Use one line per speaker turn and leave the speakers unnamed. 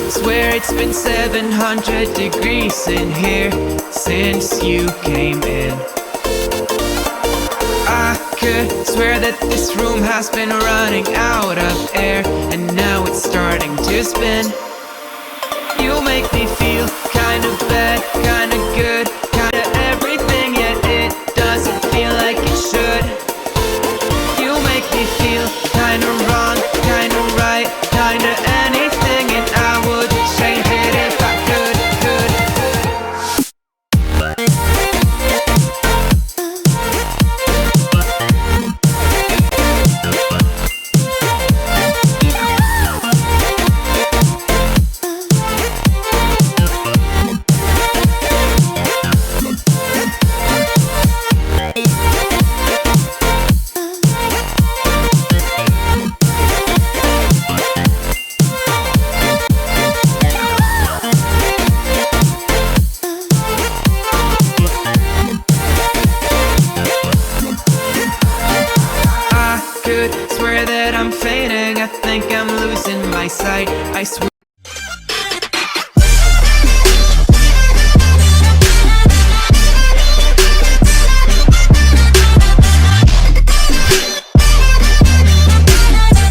Swear it's been 700 degrees in here since you came in. I could swear that this room has been running out of air, and now it's starting to spin. You make me feel kinda bad, kinda good, kinda everything, yet it doesn't feel like it should. You make me feel kinda wrong, kinda right, kinda anything, and I would change it if I could. Swear that I'm fainting, I think I'm losing my sight. I swear